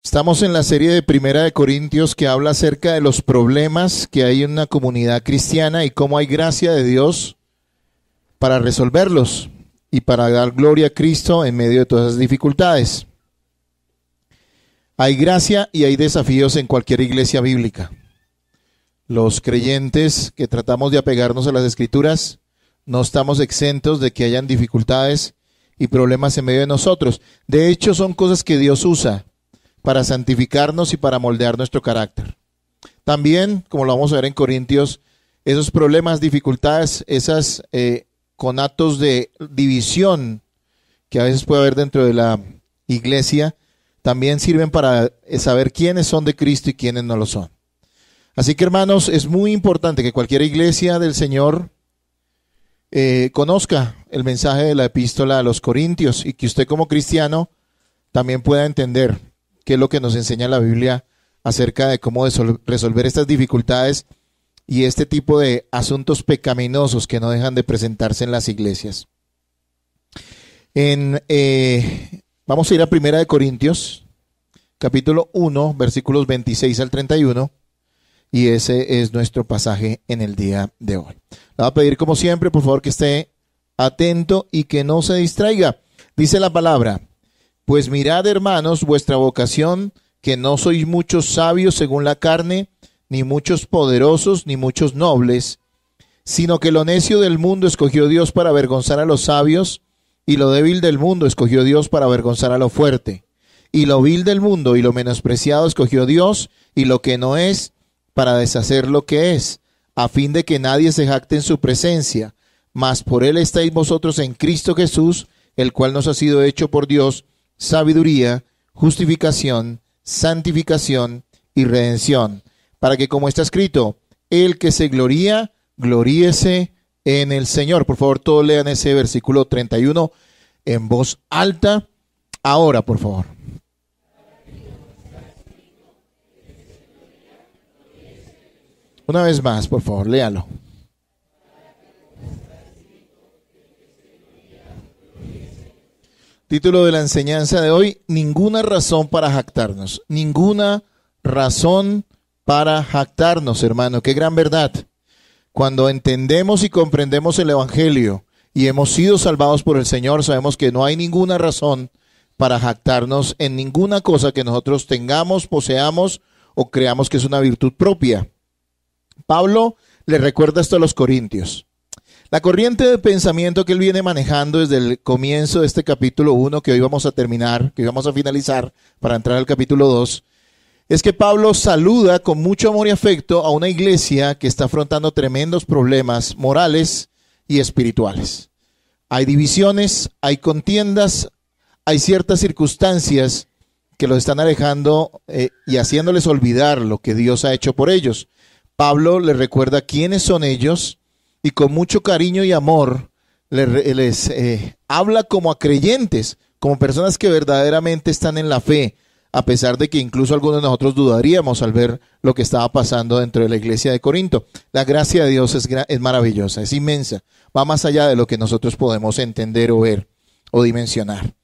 Estamos en la serie de Primera de Corintios que habla acerca de los problemas que hay en una comunidad cristiana y cómo hay gracia de Dios para resolverlos y para dar gloria a Cristo en medio de todas esas dificultades. Hay gracia y hay desafíos en cualquier iglesia bíblica. Los creyentes que tratamos de apegarnos a las Escrituras no estamos exentos de que hayan dificultades y problemas en medio de nosotros. De hecho, son cosas que Dios usa para santificarnos y para moldear nuestro carácter. También, como lo vamos a ver en Corintios, esos problemas, dificultades, esas conatos de división que a veces puede haber dentro de la iglesia, también sirven para saber quiénes son de Cristo y quiénes no lo son. Así que, hermanos, es muy importante que cualquier iglesia del Señor conozca el mensaje de la epístola a los Corintios y que usted como cristiano también pueda entender qué es lo que nos enseña la Biblia acerca de cómo resolver estas dificultades y este tipo de asuntos pecaminosos que no dejan de presentarse en las iglesias. Vamos a ir a Primera de Corintios, capítulo 1, versículos 26 al 31, y ese es nuestro pasaje en el día de hoy. Le voy a pedir, como siempre, por favor, que esté atento y que no se distraiga. Dice la palabra: pues mirad, hermanos, vuestra vocación, que no sois muchos sabios según la carne, ni muchos poderosos, ni muchos nobles, sino que lo necio del mundo escogió Dios para avergonzar a los sabios, y lo débil del mundo escogió Dios para avergonzar a lo fuerte. Y lo vil del mundo y lo menospreciado escogió Dios, y lo que no es, para deshacer lo que es, a fin de que nadie se jacte en su presencia. Mas por él estáis vosotros en Cristo Jesús, el cual nos ha sido hecho por Dios sabiduría, justificación, santificación y redención, para que, como está escrito, el que se gloría, gloríese en el Señor. Por favor, todos lean ese versículo 31 en voz alta. Ahora, por favor. Una vez más, por favor, léalo. Título de la enseñanza de hoy: ninguna razón para jactarnos. Ninguna razón para jactarnos, hermano. Qué gran verdad. Cuando entendemos y comprendemos el Evangelio y hemos sido salvados por el Señor, sabemos que no hay ninguna razón para jactarnos en ninguna cosa que nosotros tengamos, poseamos o creamos que es una virtud propia. Pablo le recuerda esto a los corintios. La corriente de pensamiento que él viene manejando desde el comienzo de este capítulo 1, que hoy vamos a terminar, que hoy vamos a finalizar para entrar al capítulo 2, es que Pablo saluda con mucho amor y afecto a una iglesia que está afrontando tremendos problemas morales y espirituales. Hay divisiones, hay contiendas, hay ciertas circunstancias que los están alejando y haciéndoles olvidar lo que Dios ha hecho por ellos. Pablo les recuerda quiénes son ellos y con mucho cariño y amor les habla como a creyentes, como personas que verdaderamente están en la fe, a pesar de que incluso algunos de nosotros dudaríamos al ver lo que estaba pasando dentro de la iglesia de Corinto. La gracia de Dios es maravillosa, es inmensa, va más allá de lo que nosotros podemos entender o ver o dimensionar.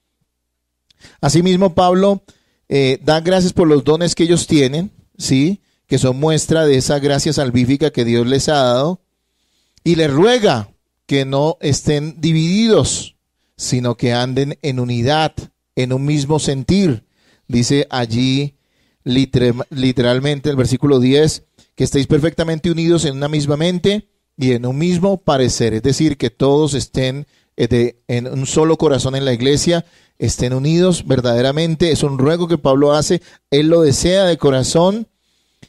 Asimismo, Pablo da gracias por los dones que ellos tienen, ¿sí?, que son muestra de esa gracia salvífica que Dios les ha dado, y les ruega que no estén divididos, sino que anden en unidad, en un mismo sentir. Dice allí literalmente el versículo 10, que estéis perfectamente unidos en una misma mente y en un mismo parecer. Es decir, que todos estén en un solo corazón en la iglesia, estén unidos verdaderamente. Es un ruego que Pablo hace, él lo desea de corazón,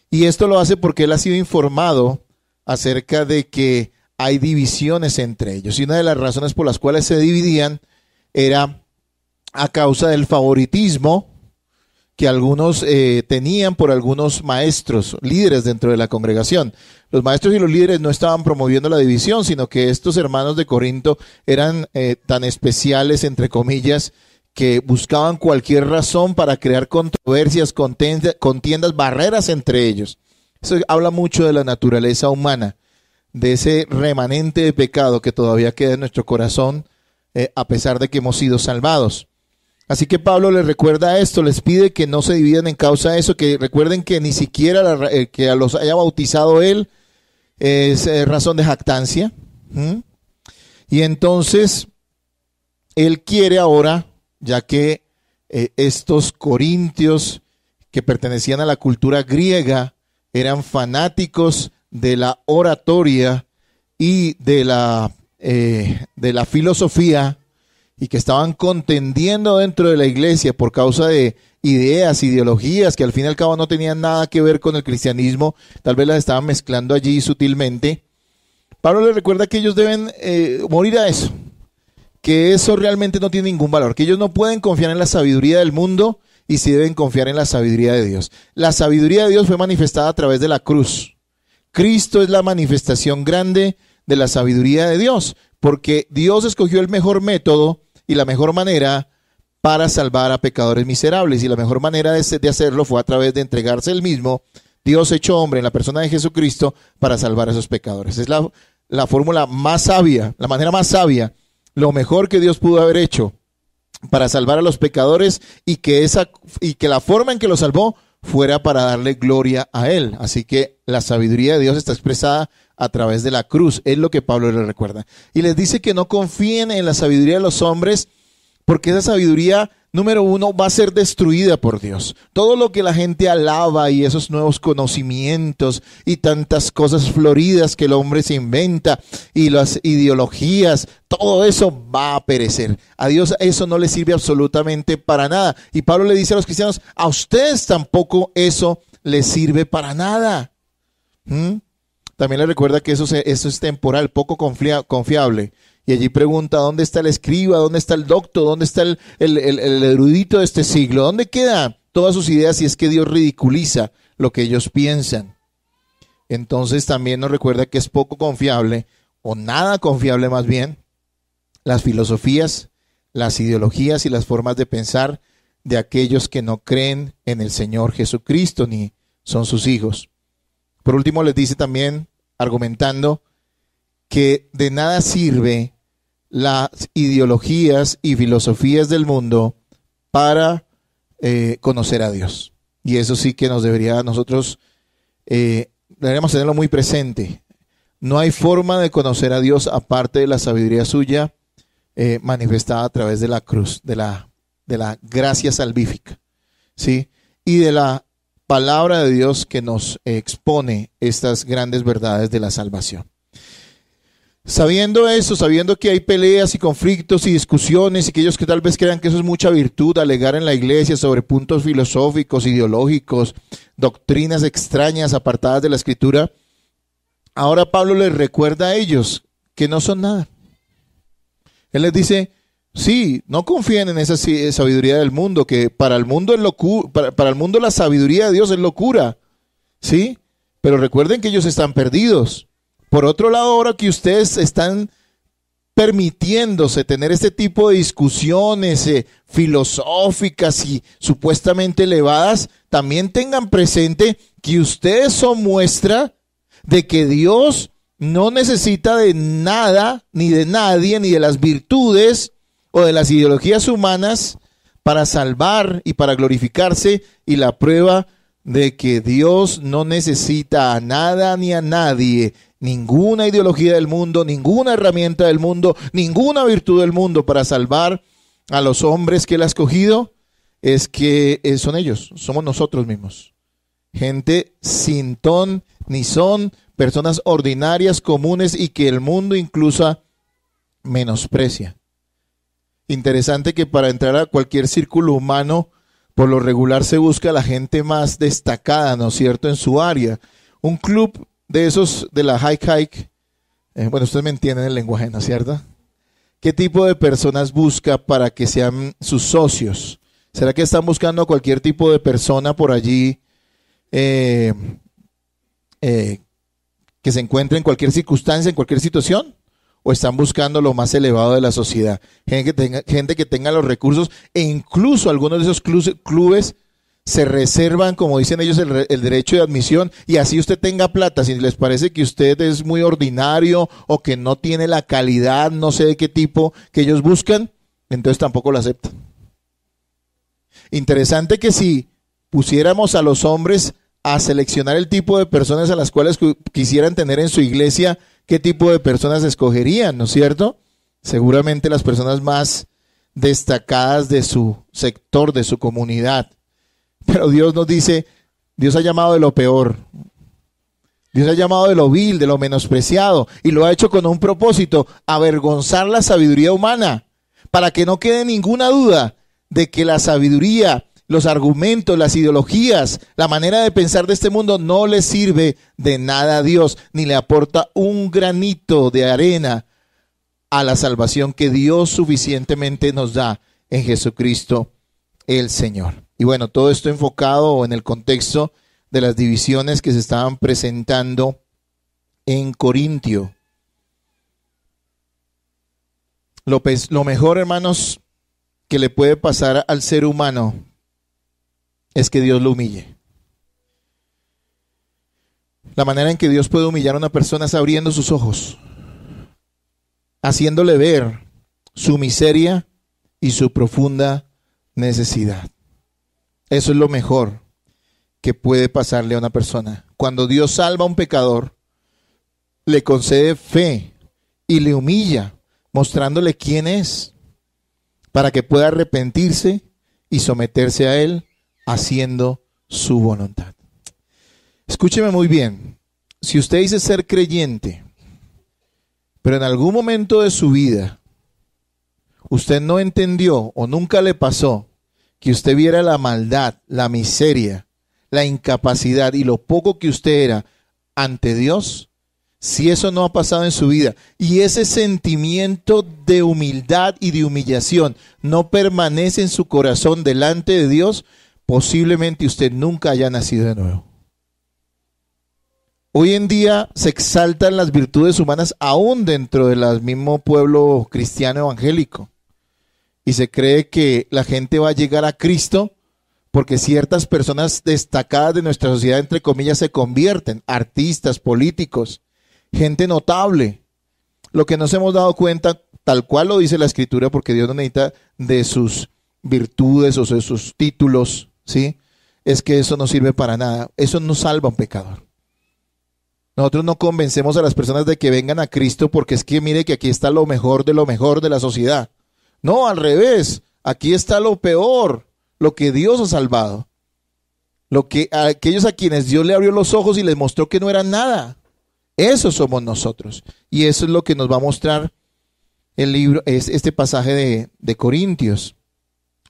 y esto lo hace porque él ha sido informado acerca de que hay divisiones entre ellos. Y una de las razones por las cuales se dividían era a causa del favoritismo que algunos tenían por algunos maestros, líderes dentro de la congregación. Los maestros y los líderes no estaban promoviendo la división, sino que estos hermanos de Corinto eran tan especiales, entre comillas, que buscaban cualquier razón para crear controversias, contiendas, barreras entre ellos. Eso habla mucho de la naturaleza humana, de ese remanente de pecado que todavía queda en nuestro corazón, a pesar de que hemos sido salvados. Así que Pablo les recuerda esto, les pide que no se dividan en causa de eso, que recuerden que ni siquiera que a los haya bautizado él es razón de jactancia. Y entonces él quiere ahora, ya que estos corintios que pertenecían a la cultura griega eran fanáticos de la oratoria y de la filosofía, y que estaban contendiendo dentro de la iglesia por causa de ideas, ideologías que al fin y al cabo no tenían nada que ver con el cristianismo, tal vez las estaban mezclando allí sutilmente. Pablo les recuerda que ellos deben morir a eso, que eso realmente no tiene ningún valor, que ellos no pueden confiar en la sabiduría del mundo y sí deben confiar en la sabiduría de Dios. La sabiduría de Dios fue manifestada a través de la cruz. Cristo es la manifestación grande de la sabiduría de Dios, porque Dios escogió el mejor método y la mejor manera para salvar a pecadores miserables, y la mejor manera de hacerlo fue a través de entregarse él mismo, Dios hecho hombre en la persona de Jesucristo, para salvar a esos pecadores. Es la fórmula más sabia, la manera más sabia, lo mejor que Dios pudo haber hecho para salvar a los pecadores, y que la forma en que los salvó fuera para darle gloria a él. Así que la sabiduría de Dios está expresada a través de la cruz, es lo que Pablo les recuerda. Y les dice que no confíen en la sabiduría de los hombres, porque esa sabiduría, número uno, va a ser destruida por Dios. Todo lo que la gente alaba y esos nuevos conocimientos y tantas cosas floridas que el hombre se inventa y las ideologías, todo eso va a perecer. A Dios eso no le sirve absolutamente para nada. Y Pablo le dice a los cristianos, a ustedes tampoco eso les sirve para nada. También le recuerda que eso es temporal, poco confiable. Y allí pregunta, ¿dónde está el escriba? ¿Dónde está el docto? ¿Dónde está el erudito de este siglo? ¿Dónde quedan todas sus ideas si es que Dios ridiculiza lo que ellos piensan? Entonces también nos recuerda que es poco confiable, o nada confiable más bien, las filosofías, las ideologías y las formas de pensar de aquellos que no creen en el Señor Jesucristo ni son sus hijos. Por último, les dice también, argumentando, que de nada sirve las ideologías y filosofías del mundo para conocer a Dios. Y eso sí que nosotros deberíamos tenerlo muy presente. No hay forma de conocer a Dios aparte de la sabiduría suya manifestada a través de la cruz, de la gracia salvífica, ¿sí? Y de la palabra de Dios que nos expone estas grandes verdades de la salvación. Sabiendo eso, sabiendo que hay peleas y conflictos y discusiones, y aquellos que tal vez crean que eso es mucha virtud, alegar en la iglesia sobre puntos filosóficos, ideológicos, doctrinas extrañas apartadas de la Escritura, ahora Pablo les recuerda a ellos que no son nada. Él les dice, sí, no confíen en esa sabiduría del mundo, que para el mundo para el mundo la sabiduría de Dios es locura, ¿sí? Pero recuerden que ellos están perdidos. Por otro lado, ahora que ustedes están permitiéndose tener este tipo de discusiones filosóficas y supuestamente elevadas, también tengan presente que ustedes son muestra de que Dios no necesita de nada, ni de nadie, ni de las virtudes o de las ideologías humanas para salvar y para glorificarse, y la prueba de que Dios no necesita a nada ni a nadie, ninguna ideología del mundo, ninguna herramienta del mundo, ninguna virtud del mundo para salvar a los hombres que Él ha escogido, es que son ellos, somos nosotros mismos. Gente sin ton ni son, personas ordinarias, comunes, y que el mundo incluso menosprecia. Interesante que para entrar a cualquier círculo humano, por lo regular se busca a la gente más destacada, ¿no es cierto?, en su área. Un club de esos de la hike, bueno, ustedes me entienden el lenguaje, ¿no es cierto? ¿Qué tipo de personas busca para que sean sus socios? ¿Será que están buscando a cualquier tipo de persona por allí que se encuentre en cualquier circunstancia, en cualquier situación? ¿O están buscando lo más elevado de la sociedad? Gente que tenga los recursos, e incluso algunos de esos clubes se reservan, como dicen ellos, el derecho de admisión, y así usted tenga plata. Si les parece que usted es muy ordinario o que no tiene la calidad, no sé de qué tipo que ellos buscan, entonces tampoco lo aceptan. Interesante que si pusiéramos a los hombres a seleccionar el tipo de personas a las cuales quisieran tener en su iglesia, ¿qué tipo de personas escogerían, no es cierto? Seguramente las personas más destacadas de su sector, de su comunidad. Pero Dios nos dice, Dios ha llamado de lo peor. Dios ha llamado de lo vil, de lo menospreciado, y lo ha hecho con un propósito: avergonzar la sabiduría humana, para que no quede ninguna duda de que la sabiduría, los argumentos, las ideologías, la manera de pensar de este mundo no le sirve de nada a Dios, ni le aporta un granito de arena a la salvación que Dios suficientemente nos da en Jesucristo el Señor. Y bueno, todo esto enfocado en el contexto de las divisiones que se estaban presentando en Corintio. Lo mejor, hermanos, que le puede pasar al ser humano es que Dios lo humille. La manera en que Dios puede humillar a una persona es abriendo sus ojos, haciéndole ver su miseria y su profunda necesidad. Eso es lo mejor que puede pasarle a una persona. Cuando Dios salva a un pecador, le concede fe y le humilla, mostrándole quién es, para que pueda arrepentirse y someterse a Él, haciendo su voluntad. Escúcheme muy bien. Si usted dice ser creyente, pero en algún momento de su vida usted no entendió o nunca le pasó que usted viera la maldad, la miseria, la incapacidad y lo poco que usted era ante Dios, si eso no ha pasado en su vida y ese sentimiento de humildad y de humillación no permanece en su corazón delante de Dios, posiblemente usted nunca haya nacido de nuevo. Hoy en día se exaltan las virtudes humanas aún dentro del mismo pueblo cristiano evangélico, y se cree que la gente va a llegar a Cristo porque ciertas personas destacadas de nuestra sociedad, entre comillas, se convierten: artistas, políticos, gente notable. Lo que nos hemos dado cuenta, tal cual lo dice la Escritura, porque Dios no necesita de sus virtudes o de sus títulos, ¿sí? Es que eso no sirve para nada. Eso no salva a un pecador. Nosotros no convencemos a las personas de que vengan a Cristo porque es que mire que aquí está lo mejor de la sociedad. No, al revés. Aquí está lo peor, lo que Dios ha salvado. Aquellos a quienes Dios le abrió los ojos y les mostró que no eran nada. Esos somos nosotros. Y eso es lo que nos va a mostrar el libro, este pasaje de Corintios.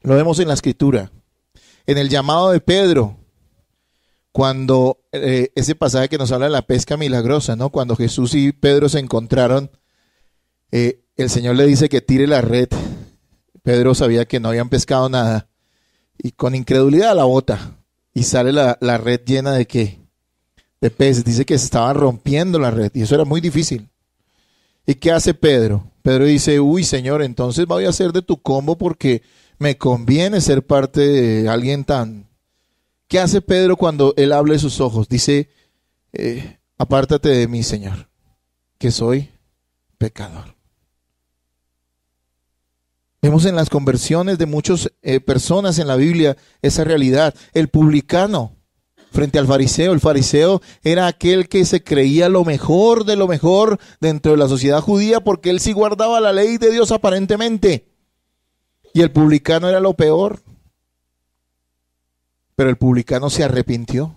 Lo vemos en la Escritura. En el llamado de Pedro, cuando ese pasaje que nos habla de la pesca milagrosa, ¿no? Cuando Jesús y Pedro se encontraron, el Señor le dice que tire la red. Pedro sabía que no habían pescado nada y con incredulidad la bota y sale la red llena ¿de qué? De peces. Dice que se estaba rompiendo la red y eso era muy difícil. ¿Y qué hace Pedro? Pedro dice: uy, Señor, entonces voy a hacer de tu combo porque me conviene ser parte de alguien tan... ¿Qué hace Pedro cuando él abre sus ojos? Dice: apártate de mí, Señor, que soy pecador. Vemos en las conversiones de muchas personas en la Biblia esa realidad. El publicano frente al fariseo. El fariseo era aquel que se creía lo mejor de lo mejor dentro de la sociedad judía porque él sí guardaba la ley de Dios aparentemente. Y el publicano era lo peor. Pero el publicano se arrepintió.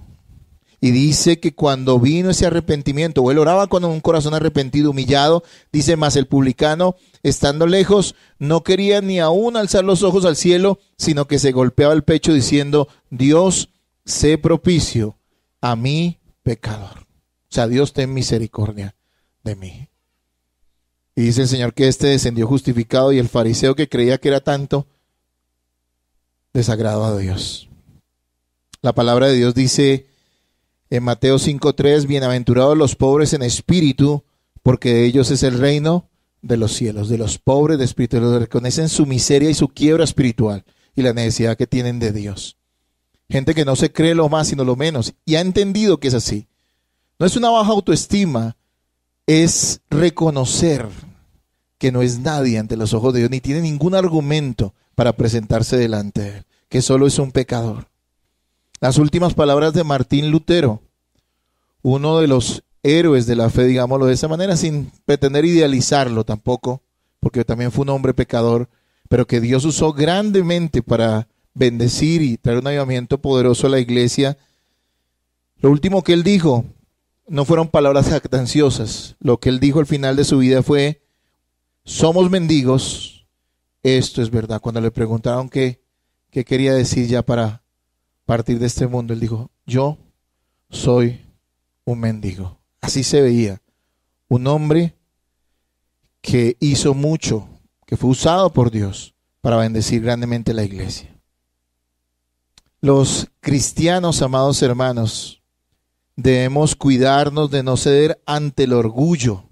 Y dice que cuando vino ese arrepentimiento, o él oraba con un corazón arrepentido, humillado, dice: mas el publicano, estando lejos, no quería ni aún alzar los ojos al cielo, sino que se golpeaba el pecho diciendo: Dios, sé propicio a mí, pecador. O sea, Dios, ten misericordia de mí. Y dice el Señor que descendió justificado, y el fariseo, que creía que era tanto, desagradó a Dios. La palabra de Dios dice en Mateo 5:3: bienaventurados los pobres en espíritu, porque de ellos es el reino de los cielos. De los pobres de espíritu, los que reconocen su miseria y su quiebra espiritual y la necesidad que tienen de Dios. Gente que no se cree lo más sino lo menos y ha entendido que es así. No es una baja autoestima, es reconocer que no es nadie ante los ojos de Dios, ni tiene ningún argumento para presentarse delante de Él. que solo es un pecador. Las últimas palabras de Martín Lutero, uno de los héroes de la fe, digámoslo de esa manera, sin pretender idealizarlo tampoco, porque también fue un hombre pecador, pero que Dios usó grandemente para bendecir y traer un avivamiento poderoso a la iglesia. Lo último que él dijo no fueron palabras jactanciosas. Lo que él dijo al final de su vida fue: somos mendigos, esto es verdad. Cuando le preguntaron qué quería decir ya para partir de este mundo, él dijo: yo soy un mendigo. Así se veía, un hombre que hizo mucho, que fue usado por Dios para bendecir grandemente la iglesia. Los cristianos, amados hermanos, debemos cuidarnos de no ceder ante el orgullo,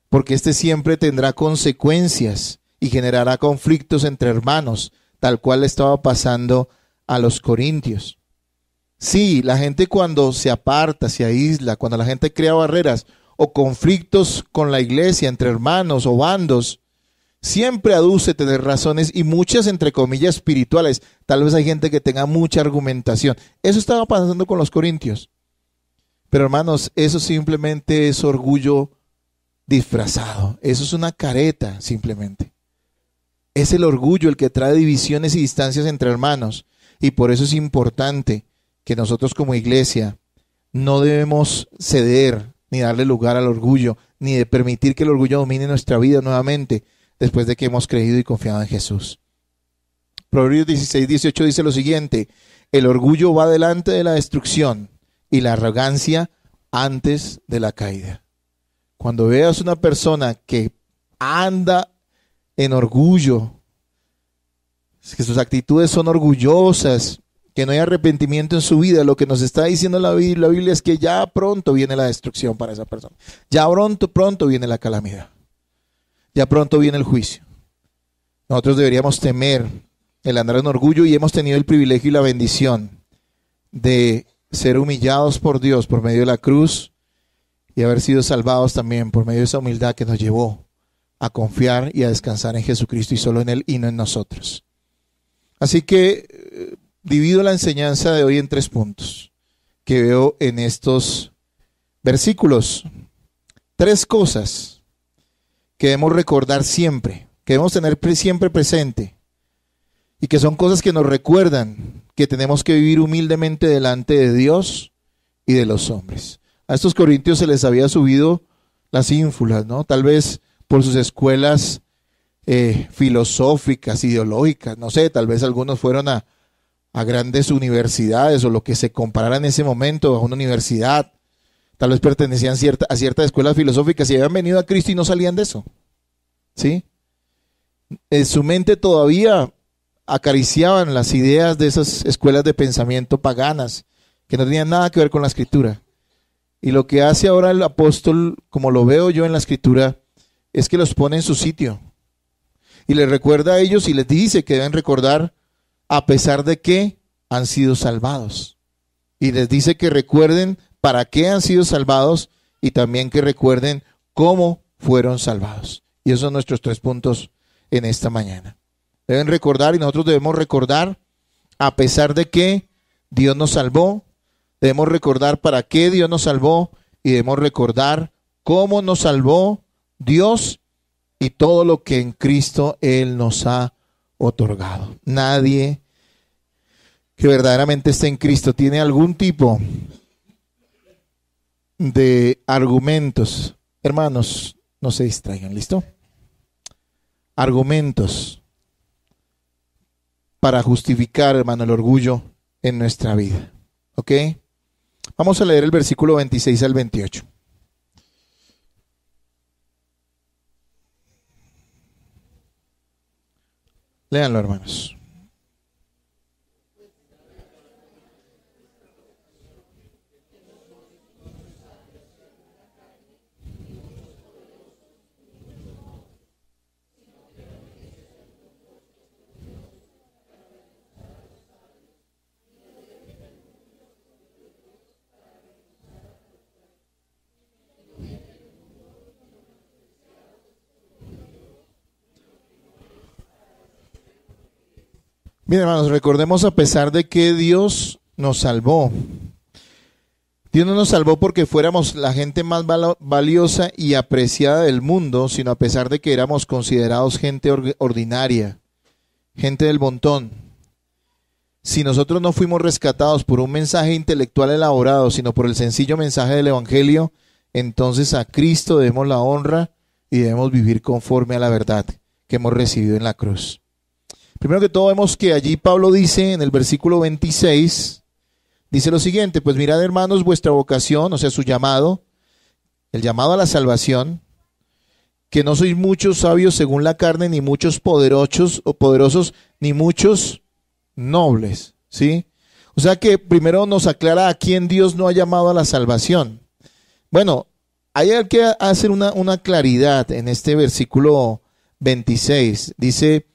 porque este siempre tendrá consecuencias y generará conflictos entre hermanos, tal cual estaba pasando a los corintios. Sí, la gente cuando se aparta, se aísla, cuando la gente crea barreras o conflictos con la iglesia entre hermanos o bandos, siempre aduce tener razones, y muchas entre comillas espirituales. Tal vez hay gente que tenga mucha argumentación. Eso estaba pasando con los corintios. Pero hermanos, eso simplemente es orgullo disfrazado. Eso es una careta simplemente. Es el orgullo el que trae divisiones y distancias entre hermanos. Y por eso es importante que nosotros como iglesia no debemos ceder ni darle lugar al orgullo, ni de permitir que el orgullo domine nuestra vida nuevamente después de que hemos creído y confiado en Jesús. Proverbios 16:18 dice lo siguiente: el orgullo va delante de la destrucción y la arrogancia antes de la caída. Cuando veas una persona que anda en orgullo, que sus actitudes son orgullosas, que no hay arrepentimiento en su vida, lo que nos está diciendo la Biblia es que ya pronto viene la destrucción para esa persona. Ya pronto viene la calamidad. Ya pronto viene el juicio. Nosotros deberíamos temer el andar en orgullo, y hemos tenido el privilegio y la bendición de ser humillados por Dios por medio de la cruz y haber sido salvados también por medio de esa humildad que nos llevó a confiar y a descansar en Jesucristo y solo en Él y no en nosotros. Así que divido la enseñanza de hoy en 3 puntos que veo en estos versículos. 3 cosas que debemos recordar siempre, que debemos tener siempre presente, y que son cosas que nos recuerdan que tenemos que vivir humildemente delante de Dios y de los hombres. A estos corintios se les había subido las ínfulas, ¿no? Tal vez por sus escuelas filosóficas, ideológicas, no sé, tal vez algunos fueron a grandes universidades o lo que se comparara en ese momento a una universidad. Tal vez pertenecían a ciertas escuelas filosóficas y habían venido a Cristo y no salían de eso. ¿Sí? En su mente todavía acariciaban las ideas de esas escuelas de pensamiento paganas que no tenían nada que ver con la Escritura. Y lo que hace ahora el apóstol, como lo veo yo en la Escritura, es que los pone en su sitio. Y les recuerda a ellos y les dice que deben recordar a pesar de que han sido salvados. Y les dice que recuerden para qué han sido salvados y también que recuerden cómo fueron salvados. Y esos son nuestros 3 puntos en esta mañana. Deben recordar, y nosotros debemos recordar a pesar de que Dios nos salvó. Debemos recordar para qué Dios nos salvó y debemos recordar cómo nos salvó Dios y todo lo que en Cristo Él nos ha otorgado. Nadie que verdaderamente esté en Cristo tiene algún tipo de argumentos. Hermanos, no se distraigan, ¿listo? Argumentos para justificar, hermano, el orgullo en nuestra vida. ¿Ok? Vamos a leer el versículo 26 al 28. Léanlo, hermanos. Bien, hermanos, recordemos, a pesar de que Dios nos salvó, Dios no nos salvó porque fuéramos la gente más valiosa y apreciada del mundo, sino a pesar de que éramos considerados gente ordinaria, gente del montón. Si nosotros no fuimos rescatados por un mensaje intelectual elaborado, sino por el sencillo mensaje del Evangelio, entonces a Cristo debemos la honra y debemos vivir conforme a la verdad que hemos recibido en la cruz. Primero que todo, vemos que allí Pablo dice en el versículo 26, dice lo siguiente: pues mirad, hermanos, vuestra vocación, o sea, su llamado, el llamado a la salvación, que no sois muchos sabios según la carne, ni muchos poderosos, ni muchos nobles, ¿sí? O sea que primero nos aclara a quién Dios no ha llamado a la salvación. Bueno, hay que hacer una claridad en este versículo 26. Dice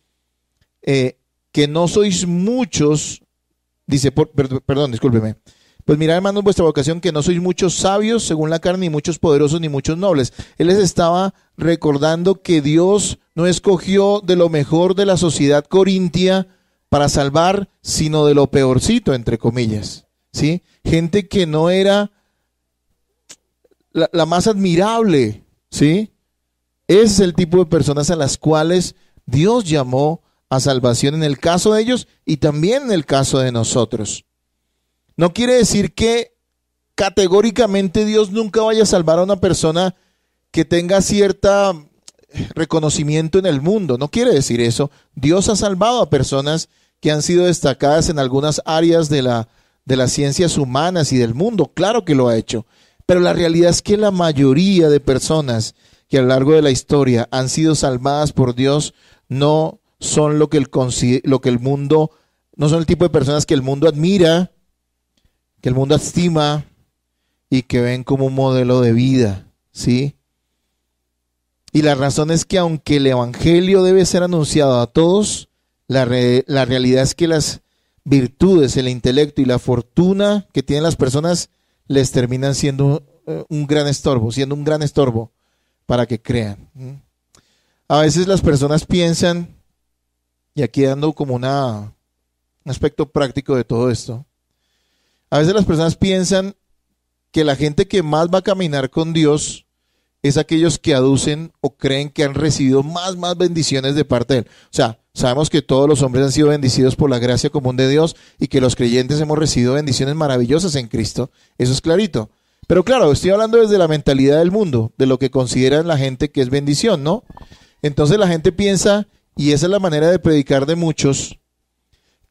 que no sois muchos, dice, perdón, discúlpeme. Pues mirad, hermanos, vuestra vocación, que no sois muchos sabios según la carne, ni muchos poderosos, ni muchos nobles. Él les estaba recordando que Dios no escogió de lo mejor de la sociedad corintia para salvar, sino de lo peorcito, entre comillas, ¿sí? Gente que no era la más admirable, ¿sí? Ese es el tipo de personas a las cuales Dios llamó a salvación en el caso de ellos y también en el caso de nosotros. No quiere decir que categóricamente Dios nunca vaya a salvar a una persona que tenga cierto reconocimiento en el mundo. No quiere decir eso. Dios ha salvado a personas que han sido destacadas en algunas áreas de las ciencias humanas y del mundo. Claro que lo ha hecho. Pero la realidad es que la mayoría de personas que a lo largo de la historia han sido salvadas por Dios no son lo que el mundo, no son el tipo de personas que el mundo admira, que el mundo estima y que ven como un modelo de vida, ¿sí? Y la razón es que aunque el evangelio debe ser anunciado a todos, la realidad es que las virtudes, el intelecto y la fortuna que tienen las personas les terminan siendo un gran estorbo para que crean. A veces las personas piensan, y aquí dando como un aspecto práctico de todo esto, a veces las personas piensan que la gente que más va a caminar con Dios es aquellos que aducen o creen que han recibido más bendiciones de parte de Él. O sea, sabemos que todos los hombres han sido bendecidos por la gracia común de Dios y que los creyentes hemos recibido bendiciones maravillosas en Cristo. Eso es clarito. Pero claro, estoy hablando desde la mentalidad del mundo, de lo que consideran la gente que es bendición, ¿no? Entonces la gente piensa, y esa es la manera de predicar de muchos,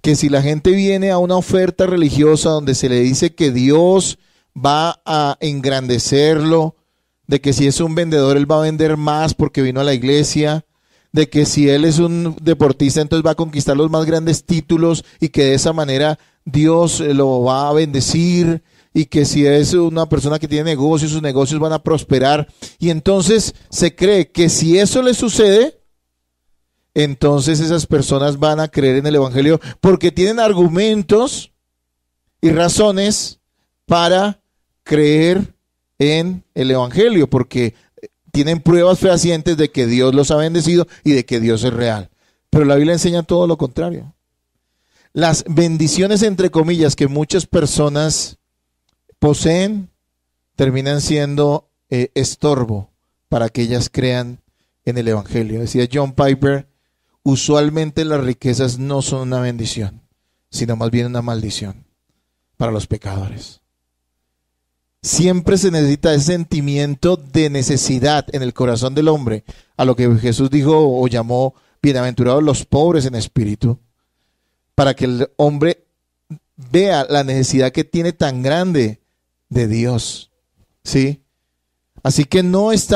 que si la gente viene a una oferta religiosa donde se le dice que Dios va a engrandecerlo, de que si es un vendedor él va a vender más porque vino a la iglesia, de que si él es un deportista entonces va a conquistar los más grandes títulos y que de esa manera Dios lo va a bendecir, y que si es una persona que tiene negocios, sus negocios van a prosperar, y entonces se cree que si eso le sucede, entonces esas personas van a creer en el evangelio porque tienen argumentos y razones para creer en el evangelio, porque tienen pruebas fehacientes de que Dios los ha bendecido y de que Dios es real. Pero la Biblia enseña todo lo contrario. Las bendiciones, entre comillas, que muchas personas poseen, terminan siendo estorbo para que ellas crean en el evangelio. Decía John Piper, usualmente las riquezas no son una bendición, sino más bien una maldición para los pecadores. Siempre se necesita ese sentimiento de necesidad en el corazón del hombre, a lo que Jesús dijo o llamó bienaventurados los pobres en espíritu, para que el hombre vea la necesidad que tiene tan grande de Dios, ¿sí? Así que no es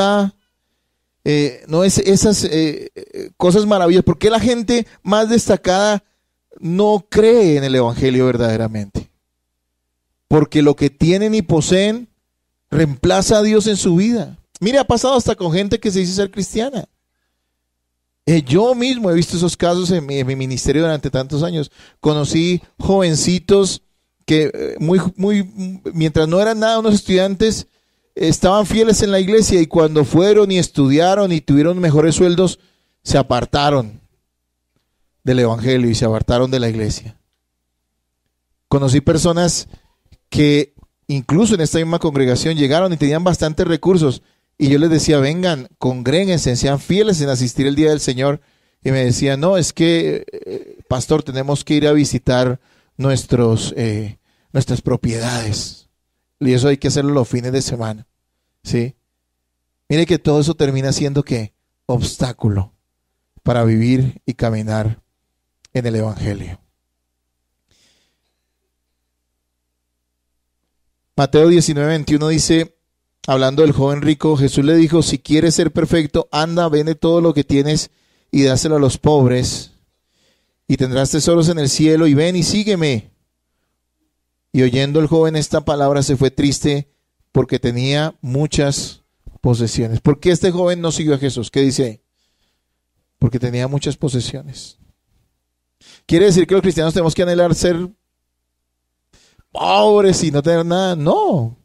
esas cosas maravillosas. ¿Por qué la gente más destacada no cree en el evangelio verdaderamente? Porque lo que tienen y poseen reemplaza a Dios en su vida. Mire, ha pasado hasta con gente que se dice ser cristiana. Yo mismo he visto esos casos en mi ministerio durante tantos años. Conocí jovencitos que mientras no eran nada unos estudiantes, estaban fieles en la iglesia, y cuando fueron y estudiaron y tuvieron mejores sueldos, se apartaron. del evangelio y se apartaron de la iglesia. Conocí personas que incluso en esta misma congregación llegaron y tenían bastantes recursos y yo les decía, vengan, congréguense, sean fieles en asistir el día del Señor, y me decían, no, es que pastor, tenemos que ir a visitar nuestras propiedades y eso hay que hacerlo los fines de semana, ¿sí? Mire que todo eso termina siendo ¿qué? Obstáculo para vivir y caminar en el evangelio. Mateo 19:21 dice, hablando del joven rico, Jesús le dijo, si quieres ser perfecto, anda, vende todo lo que tienes y dáselo a los pobres, y tendrás tesoros en el cielo, y ven y sígueme. Y oyendo el joven esta palabra se fue triste porque tenía muchas posesiones. ¿Por qué este joven no siguió a Jesús? ¿Qué dice? Porque tenía muchas posesiones. ¿Quiere decir que los cristianos tenemos que anhelar ser pobres y no tener nada? No.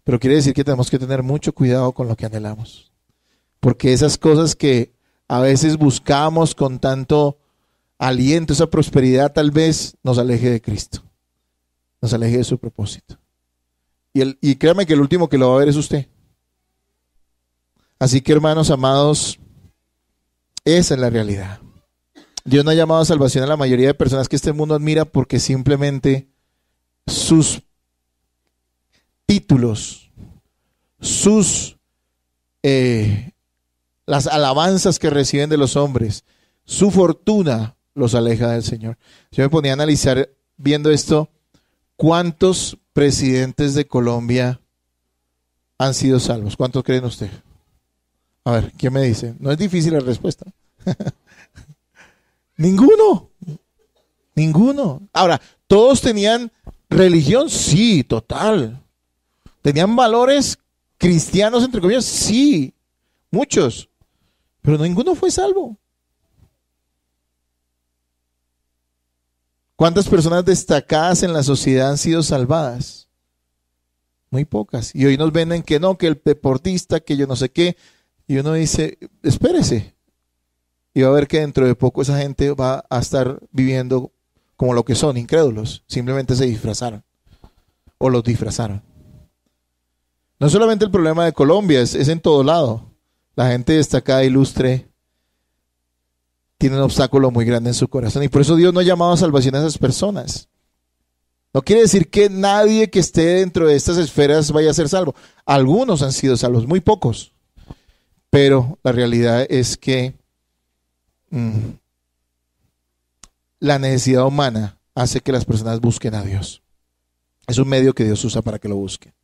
Pero quiere decir que tenemos que tener mucho cuidado con lo que anhelamos. Porque esas cosas que a veces buscamos con tanto aliento, esa prosperidad tal vez nos aleje de Cristo. Nos aleje de su propósito. Y créame que el último que lo va a ver es usted. Así que, hermanos amados, esa es la realidad. Dios no ha llamado a salvación a la mayoría de personas que este mundo admira porque simplemente sus títulos, las alabanzas que reciben de los hombres, su fortuna los aleja del Señor. Yo me ponía a analizar viendo esto, ¿cuántos presidentes de Colombia han sido salvos? ¿Cuántos creen usted? A ver, ¿quién me dice? No es difícil la respuesta. Ninguno. Ninguno. Ahora, ¿todos tenían religión? Sí, total. ¿Tenían valores cristianos, entre comillas? Sí, muchos. Pero ninguno fue salvo. ¿Cuántas personas destacadas en la sociedad han sido salvadas? Muy pocas. Y hoy nos venden que no, que el deportista, que yo no sé qué. Y uno dice, espérese. Y va a ver que dentro de poco esa gente va a estar viviendo como lo que son, incrédulos. Simplemente se disfrazaron. O los disfrazaron. No solamente el problema de Colombia, es en todo lado. La gente destacada, ilustre, tiene un obstáculo muy grande en su corazón. Y por eso Dios no ha llamado a salvación a esas personas. No quiere decir que nadie que esté dentro de estas esferas vaya a ser salvo. Algunos han sido salvos, muy pocos. Pero la realidad es que la necesidad humana hace que las personas busquen a Dios. Es un medio que Dios usa para que lo busquen.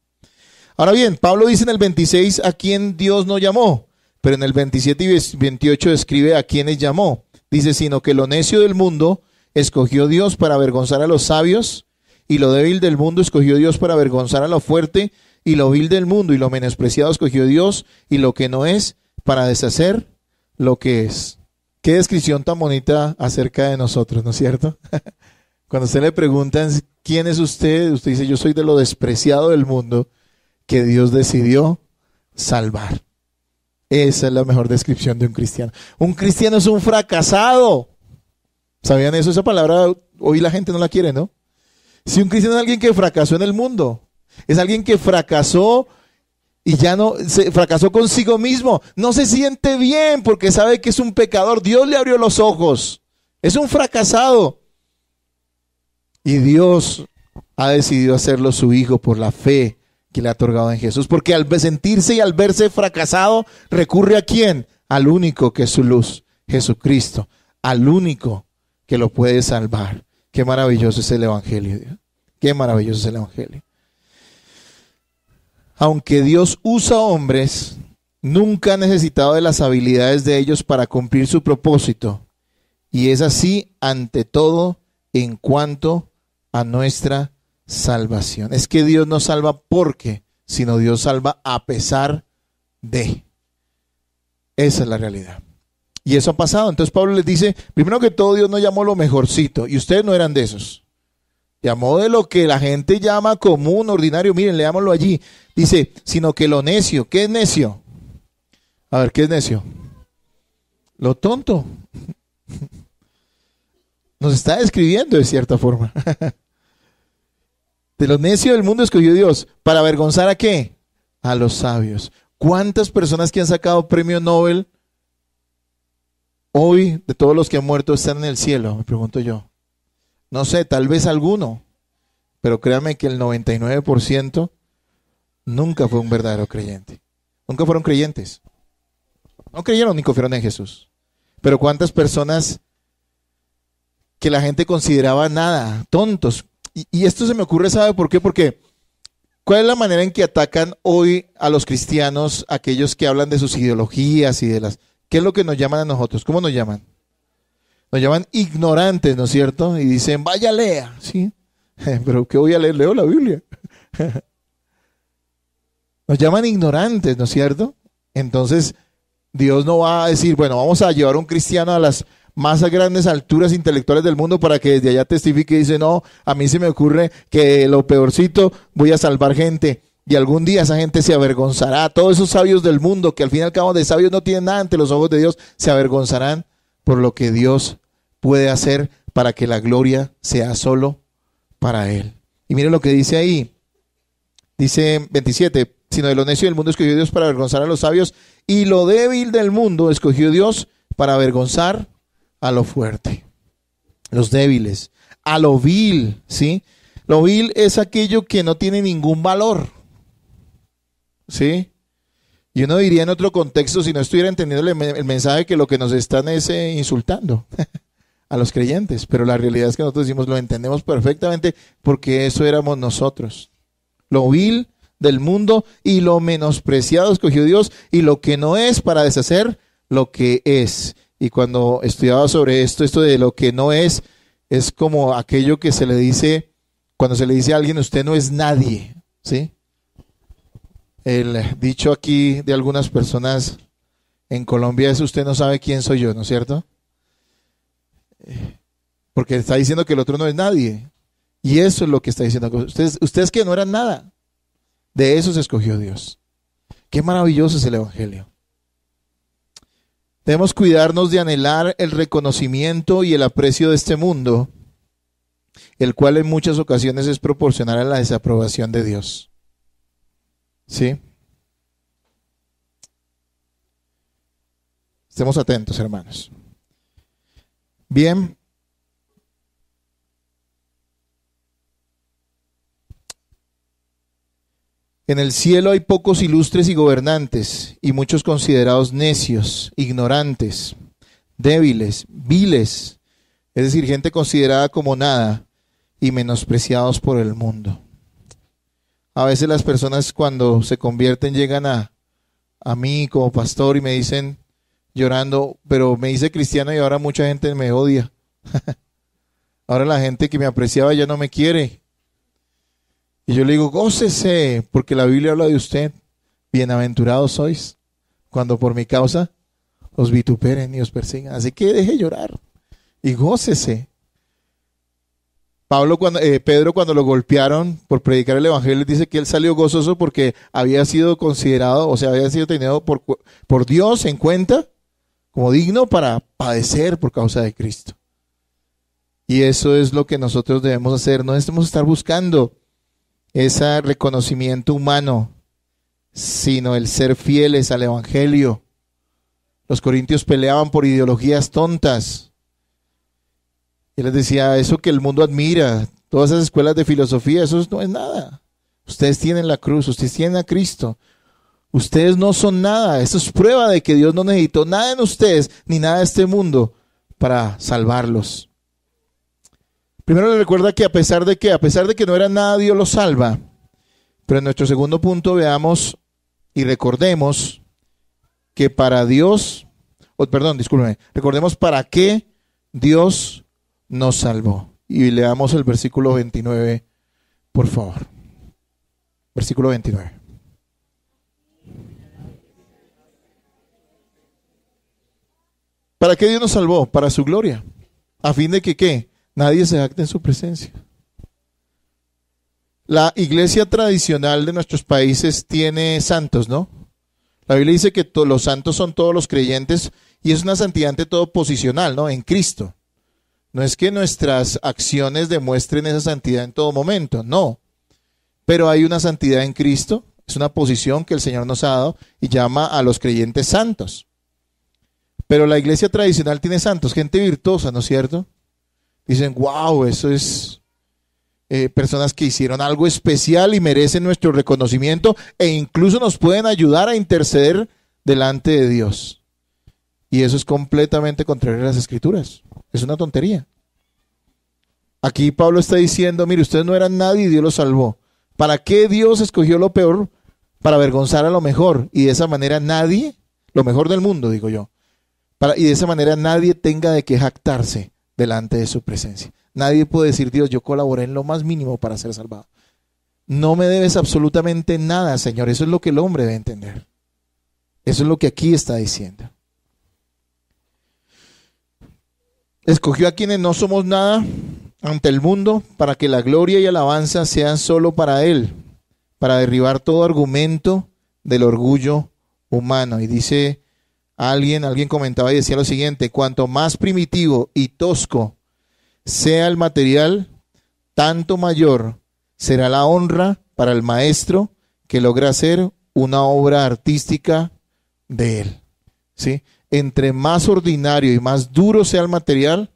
Ahora bien, Pablo dice en el 26 a quien Dios no llamó, pero en el 27 y 28 describe a quienes llamó. Dice, sino que lo necio del mundo escogió Dios para avergonzar a los sabios, y lo débil del mundo escogió Dios para avergonzar a lo fuerte, y lo vil del mundo y lo menospreciado escogió Dios, y lo que no es, para deshacer lo que es. Qué descripción tan bonita acerca de nosotros, ¿no es cierto? Cuando usted le preguntan quién es usted, usted dice, yo soy de lo despreciado del mundo que Dios decidió salvar. Esa es la mejor descripción de un cristiano. Un cristiano es un fracasado. ¿Sabían eso? Esa palabra hoy la gente no la quiere, ¿no? Si un cristiano es alguien que fracasó en el mundo, es alguien que fracasó y ya no, se fracasó consigo mismo, no se siente bien porque sabe que es un pecador, Dios le abrió los ojos, es un fracasado y Dios ha decidido hacerlo su hijo por la fe que le ha otorgado en Jesús, porque al sentirse y al verse fracasado, recurre a ¿quién? Al único que es su luz, Jesucristo, al único que lo puede salvar. Qué maravilloso es el Evangelio, Dios. Qué maravilloso es el Evangelio. Aunque Dios usa hombres, nunca ha necesitado de las habilidades de ellos para cumplir su propósito. Y es así ante todo en cuanto a nuestra salvación. Es que Dios no salva porque, sino Dios salva a pesar de. Esa es la realidad. Y eso ha pasado. Entonces Pablo les dice, primero que todo, Dios no llamó lo mejorcito. Y ustedes no eran de esos. Llamó de lo que la gente llama común, ordinario. Miren, leámoslo allí. Dice, sino que lo necio. ¿Qué es necio? A ver, ¿qué es necio? Lo tonto. Nos está describiendo de cierta forma. De los necios del mundo escogió Dios. ¿Para avergonzar a qué? A los sabios. ¿Cuántas personas que han sacado premio Nobel hoy, de todos los que han muerto, están en el cielo? Me pregunto yo. No sé, tal vez alguno. Pero créame que el 99% nunca fue un verdadero creyente. Nunca fueron creyentes. No creyeron ni confiaron en Jesús. Pero cuántas personas que la gente consideraba nada, tontos. Y esto se me ocurre, ¿sabe por qué? Porque ¿cuál es la manera en que atacan hoy a los cristianos, aquellos que hablan de sus ideologías y de las... ¿Qué es lo que nos llaman a nosotros? ¿Cómo nos llaman? Nos llaman ignorantes, ¿no es cierto? Y dicen, vaya, lea, ¿sí? Pero ¿qué voy a leer? Leo la Biblia. Nos llaman ignorantes, ¿no es cierto? Entonces, Dios no va a decir, bueno, vamos a llevar a un cristiano a las más grandes alturas intelectuales del mundo para que desde allá testifique y dice, no, a mí se me ocurre que lo peorcito voy a salvar gente y algún día esa gente se avergonzará. Todos esos sabios del mundo que al fin y al cabo de sabios no tienen nada ante los ojos de Dios, se avergonzarán por lo que Dios puede hacer para que la gloria sea solo para Él. Y miren lo que dice ahí, dice 27, sino de lo necio del mundo escogió Dios para avergonzar a los sabios y lo débil del mundo escogió Dios para avergonzar a lo fuerte, los débiles, a lo vil, ¿sí? Lo vil es aquello que no tiene ningún valor, ¿sí? Y uno diría en otro contexto, si no estuviera entendiendo el mensaje, que lo que nos están es insultando a los creyentes, pero la realidad es que nosotros decimos, lo entendemos perfectamente porque eso éramos nosotros. Lo vil del mundo y lo menospreciado escogió Dios y lo que no es para deshacer lo que es. Y cuando estudiaba sobre esto de lo que no es como aquello que se le dice, cuando se le dice a alguien, usted no es nadie, ¿sí? El dicho aquí de algunas personas en Colombia es, usted no sabe quién soy yo, ¿no es cierto? Porque está diciendo que el otro no es nadie. Y eso es lo que está diciendo. Ustedes que no eran nada. De eso se escogió Dios. Qué maravilloso es el Evangelio. Debemos cuidarnos de anhelar el reconocimiento y el aprecio de este mundo, el cual en muchas ocasiones es proporcional a la desaprobación de Dios. ¿Sí? Estemos atentos, hermanos. Bien. En el cielo hay pocos ilustres y gobernantes, y muchos considerados necios, ignorantes, débiles, viles, es decir, gente considerada como nada y menospreciados por el mundo. A veces las personas cuando se convierten llegan a mí como pastor y me dicen llorando, pero me hice cristiano y ahora mucha gente me odia. Ahora la gente que me apreciaba ya no me quiere. Y yo le digo, gócese, porque la Biblia habla de usted. Bienaventurados sois cuando por mi causa os vituperen y os persigan. Así que deje llorar y gócese. Pedro cuando lo golpearon por predicar el evangelio dice que él salió gozoso porque había sido considerado, o sea, había sido tenido por Dios en cuenta como digno para padecer por causa de Cristo. Y eso es lo que nosotros debemos hacer. No debemos estar buscando ese reconocimiento humano, sino el ser fieles al evangelio. Los corintios peleaban por ideologías tontas. Y les decía, eso que el mundo admira, todas esas escuelas de filosofía, eso no es nada. Ustedes tienen la cruz, ustedes tienen a Cristo. Ustedes no son nada. Eso es prueba de que Dios no necesitó nada en ustedes, ni nada de este mundo para salvarlos. Primero les recuerda que a pesar de que no era nada, Dios los salva. Pero en nuestro segundo punto veamos y recordemos que recordemos para qué Dios nos salvó. Y leamos el versículo 29, por favor. Versículo 29. ¿Para qué Dios nos salvó? Para su gloria. A fin de que, ¿qué? Nadie se jacte en su presencia. La iglesia tradicional de nuestros países tiene santos, ¿no? La Biblia dice que los santos son todos los creyentes y es una santidad ante todo posicional, ¿no? En Cristo. No es que nuestras acciones demuestren esa santidad en todo momento, no. Pero hay una santidad en Cristo, es una posición que el Señor nos ha dado y llama a los creyentes santos. Pero la iglesia tradicional tiene santos, gente virtuosa, ¿no es cierto? Dicen, wow, eso es personas que hicieron algo especial y merecen nuestro reconocimiento e incluso nos pueden ayudar a interceder delante de Dios. Y eso es completamente contrario a las Escrituras. Es una tontería. Aquí Pablo está diciendo, mire, ustedes no eran nadie y Dios los salvó. ¿Para qué Dios escogió lo peor? Para avergonzar a lo mejor. Y de esa manera nadie, lo mejor del mundo, digo yo, y de esa manera nadie tenga de qué jactarse delante de su presencia. Nadie puede decir, Dios, yo colaboré en lo más mínimo para ser salvado. No me debes absolutamente nada, Señor. Eso es lo que el hombre debe entender. Eso es lo que aquí está diciendo. Escogió a quienes no somos nada ante el mundo para que la gloria y alabanza sean solo para Él, para derribar todo argumento del orgullo humano. Y dice alguien comentaba y decía lo siguiente: cuanto más primitivo y tosco sea el material, tanto mayor será la honra para el maestro que logra hacer una obra artística de él. ¿Sí? Entre más ordinario y más duro sea el material,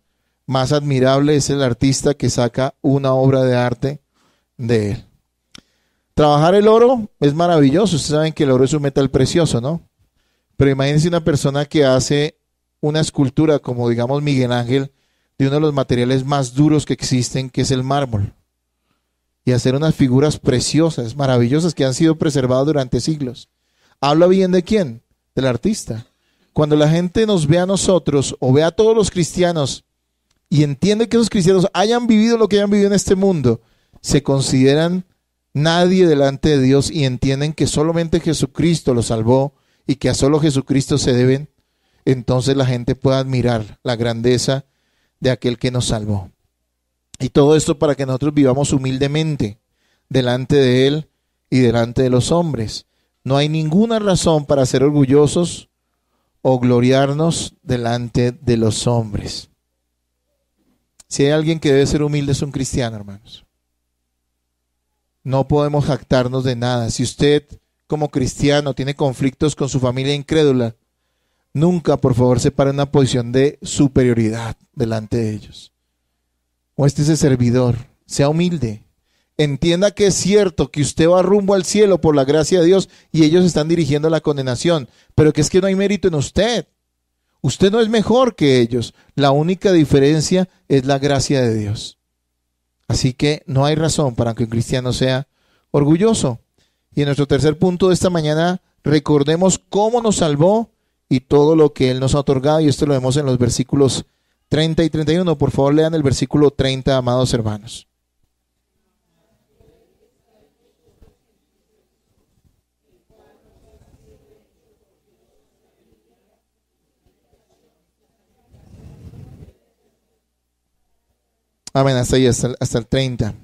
más admirable es el artista que saca una obra de arte de él. Trabajar el oro es maravilloso. Ustedes saben que el oro es un metal precioso, ¿no? Pero imagínense una persona que hace una escultura como, digamos, Miguel Ángel, de uno de los materiales más duros que existen, que es el mármol. Y hacer unas figuras preciosas, maravillosas, que han sido preservadas durante siglos. ¿Habla bien de quién? Del artista. Cuando la gente nos ve a nosotros, o ve a todos los cristianos, y entiende que esos cristianos hayan vivido lo que hayan vivido en este mundo, se consideran nadie delante de Dios y entienden que solamente Jesucristo los salvó y que a solo Jesucristo se deben, entonces la gente puede admirar la grandeza de aquel que nos salvó. Y todo esto para que nosotros vivamos humildemente delante de Él y delante de los hombres. No hay ninguna razón para ser orgullosos o gloriarnos delante de los hombres. Si hay alguien que debe ser humilde, es un cristiano, hermanos. No podemos jactarnos de nada. Si usted, como cristiano, tiene conflictos con su familia incrédula, nunca, por favor, se pare en una posición de superioridad delante de ellos. Muéstrese servidor, sea humilde. Entienda que es cierto que usted va rumbo al cielo por la gracia de Dios y ellos están dirigiendo a la condenación, pero que es que no hay mérito en usted. Usted no es mejor que ellos. La única diferencia es la gracia de Dios. Así que no hay razón para que un cristiano sea orgulloso. Y en nuestro tercer punto de esta mañana, recordemos cómo nos salvó y todo lo que Él nos ha otorgado. Y esto lo vemos en los versículos 30 y 31. Por favor, lean el versículo 30, amados hermanos. Amén, hasta ahí, hasta el 30.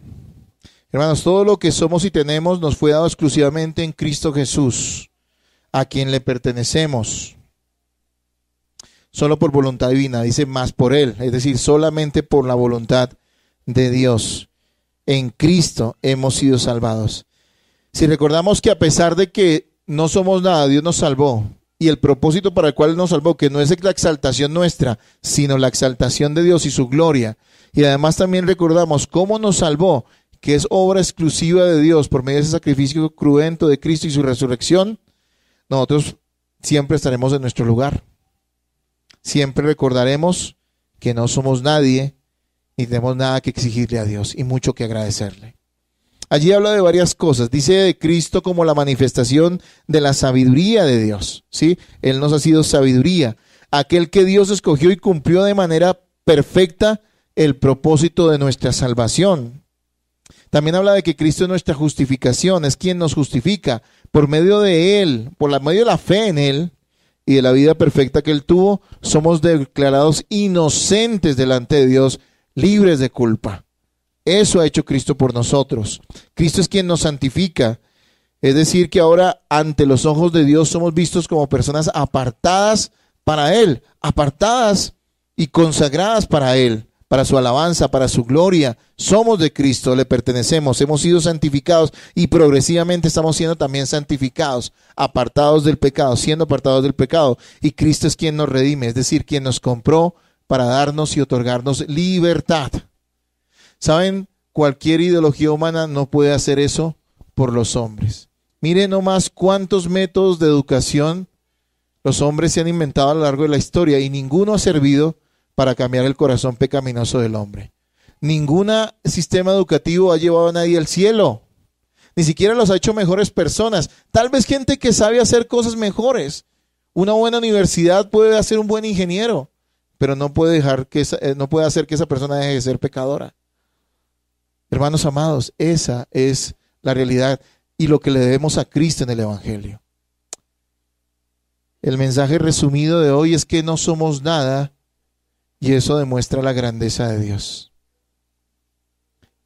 Hermanos, todo lo que somos y tenemos nos fue dado exclusivamente en Cristo Jesús, a quien le pertenecemos. Solo por voluntad divina, dice más por Él, es decir, solamente por la voluntad de Dios. En Cristo hemos sido salvados. Si recordamos que a pesar de que no somos nada, Dios nos salvó. Y el propósito para el cual Él nos salvó, que no es la exaltación nuestra, sino la exaltación de Dios y su gloria. Y además también recordamos cómo nos salvó, que es obra exclusiva de Dios por medio de ese sacrificio cruento de Cristo y su resurrección. Nosotros siempre estaremos en nuestro lugar. Siempre recordaremos que no somos nadie ni tenemos nada que exigirle a Dios y mucho que agradecerle. Allí habla de varias cosas. Dice de Cristo como la manifestación de la sabiduría de Dios, ¿sí? Él nos ha sido sabiduría, aquel que Dios escogió y cumplió de manera perfecta el propósito de nuestra salvación. También habla de que Cristo es nuestra justificación, es quien nos justifica por medio de Él, medio de la fe en Él y de la vida perfecta que Él tuvo. Somos declarados inocentes delante de Dios, libres de culpa. Eso ha hecho Cristo por nosotros. Cristo es quien nos santifica. Es decir, que ahora ante los ojos de Dios somos vistos como personas apartadas para Él, apartadas y consagradas para Él, para su alabanza, para su gloria. Somos de Cristo, le pertenecemos, hemos sido santificados y progresivamente estamos siendo también santificados, apartados del pecado, siendo apartados del pecado. Y Cristo es quien nos redime, es decir, quien nos compró para darnos y otorgarnos libertad. ¿Saben? Cualquier ideología humana no puede hacer eso por los hombres. Miren nomás cuántos métodos de educación los hombres se han inventado a lo largo de la historia y ninguno ha servido para cambiar el corazón pecaminoso del hombre. Ningún sistema educativo ha llevado a nadie al cielo. Ni siquiera los ha hecho mejores personas. Tal vez gente que sabe hacer cosas mejores. Una buena universidad puede hacer un buen ingeniero, pero no puede hacer que esa persona deje de ser pecadora. Hermanos amados, esa es la realidad y lo que le debemos a Cristo en el Evangelio. El mensaje resumido de hoy es que no somos nada y eso demuestra la grandeza de Dios.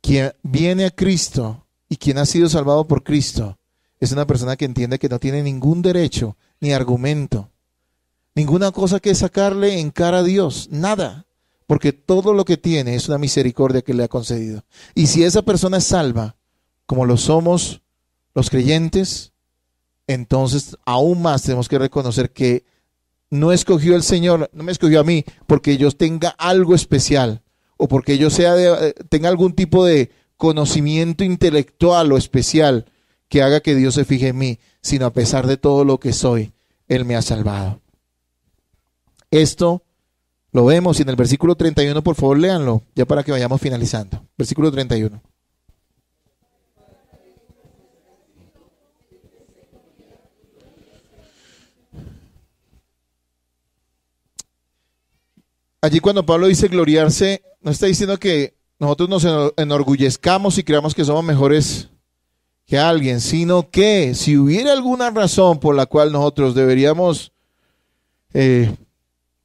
Quien viene a Cristo y quien ha sido salvado por Cristo es una persona que entiende que no tiene ningún derecho ni argumento, ninguna cosa que sacarle en cara a Dios, nada. Porque todo lo que tiene es una misericordia que le ha concedido. Y si esa persona es salva, como lo somos los creyentes, entonces aún más tenemos que reconocer que no escogió el Señor, no me escogió a mí, porque yo tenga algo especial, o porque yo tenga algún tipo de conocimiento intelectual o especial que haga que Dios se fije en mí, sino a pesar de todo lo que soy, Él me ha salvado. Esto lo vemos y en el versículo 31, por favor, léanlo, ya para que vayamos finalizando. Versículo 31. Allí cuando Pablo dice gloriarse, no está diciendo que nosotros nos enorgullezcamos y creamos que somos mejores que alguien, sino que si hubiera alguna razón por la cual nosotros deberíamos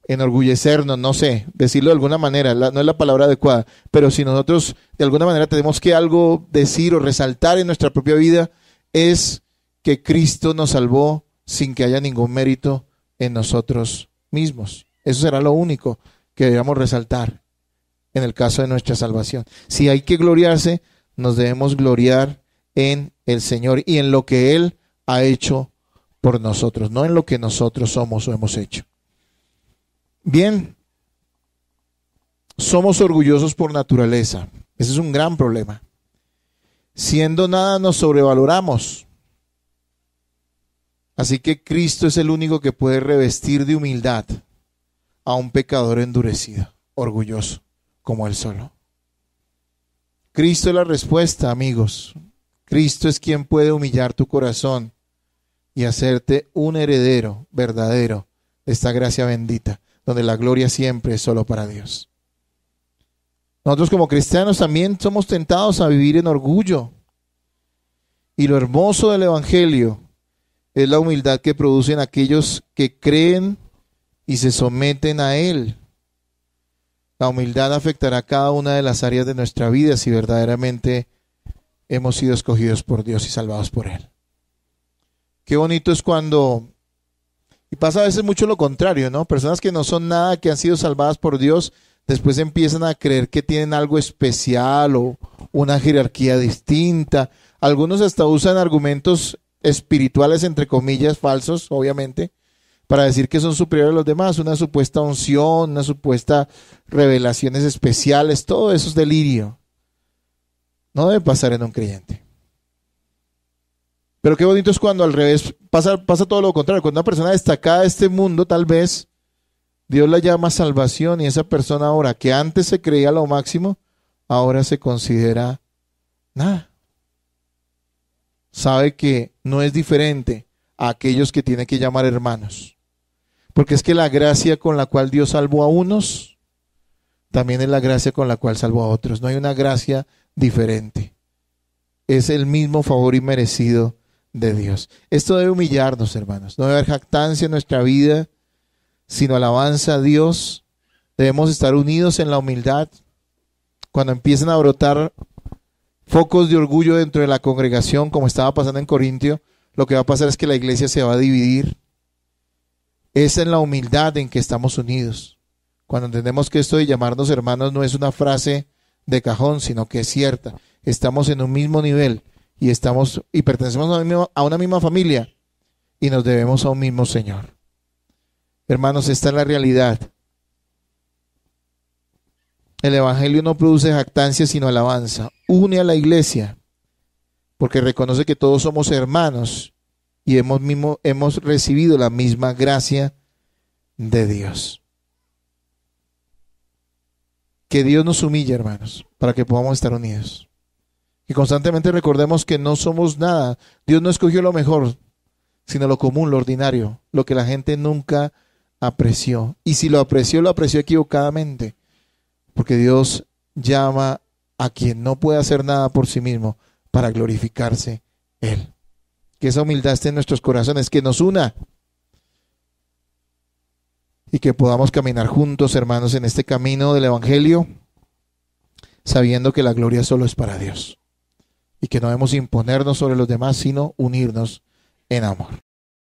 enorgullecernos, no sé, decirlo de alguna manera, no es la palabra adecuada, pero si nosotros de alguna manera tenemos que algo decir o resaltar en nuestra propia vida, es que Cristo nos salvó sin que haya ningún mérito en nosotros mismos. Eso será lo único que debemos resaltar en el caso de nuestra salvación. Si hay que gloriarse, nos debemos gloriar en el Señor y en lo que Él ha hecho por nosotros, no en lo que nosotros somos o hemos hecho. Bien, somos orgullosos por naturaleza. Ese es un gran problema. Siendo nada nos sobrevaloramos. Así que Cristo es el único que puede revestir de humildad a un pecador endurecido, orgulloso, como él solo. Cristo es la respuesta, amigos. Cristo es quien puede humillar tu corazón y hacerte un heredero verdadero de esta gracia bendita, donde la gloria siempre es solo para Dios. Nosotros como cristianos también somos tentados a vivir en orgullo. Y lo hermoso del Evangelio es la humildad que producen aquellos que creen y se someten a Él. La humildad afectará cada una de las áreas de nuestra vida si verdaderamente hemos sido escogidos por Dios y salvados por Él. Qué bonito es cuando, y pasa a veces mucho lo contrario, ¿no? Personas que no son nada, que han sido salvadas por Dios, después empiezan a creer que tienen algo especial o una jerarquía distinta. Algunos hasta usan argumentos espirituales, entre comillas, falsos, obviamente, para decir que son superiores a los demás, una supuesta unción, una supuesta revelaciones especiales, todo eso es delirio. No debe pasar en un creyente. Pero qué bonito es cuando al revés pasa todo lo contrario. Cuando una persona destacada de este mundo, tal vez Dios la llama salvación y esa persona ahora que antes se creía lo máximo, ahora se considera nada. Sabe que no es diferente a aquellos que tiene que llamar hermanos. Porque es que la gracia con la cual Dios salvó a unos, también es la gracia con la cual salvó a otros. No hay una gracia diferente. Es el mismo favor inmerecido de Dios. Esto debe humillarnos, hermanos. No debe haber jactancia en nuestra vida, sino alabanza a Dios. Debemos estar unidos en la humildad. Cuando empiezan a brotar focos de orgullo dentro de la congregación, como estaba pasando en Corintio, lo que va a pasar es que la iglesia se va a dividir. Es en la humildad en que estamos unidos, Cuando entendemos que esto de llamarnos hermanos no es una frase de cajón, sino que es cierta. Estamos en un mismo nivel y pertenecemos a una misma familia y nos debemos a un mismo Señor. Hermanos, esta es la realidad. El Evangelio no produce jactancia sino alabanza. Une a la iglesia porque reconoce que todos somos hermanos y hemos recibido la misma gracia de Dios. Que Dios nos humille, hermanos, para que podamos estar unidos. Y constantemente recordemos que no somos nada. Dios no escogió lo mejor, sino lo común, lo ordinario, lo que la gente nunca apreció. Y si lo apreció equivocadamente, porque Dios llama a quien no puede hacer nada por sí mismo para glorificarse Él. Que esa humildad esté en nuestros corazones, que nos una y que podamos caminar juntos, hermanos, en este camino del Evangelio, sabiendo que la gloria solo es para Dios y que no debemos imponernos sobre los demás, sino unirnos en amor.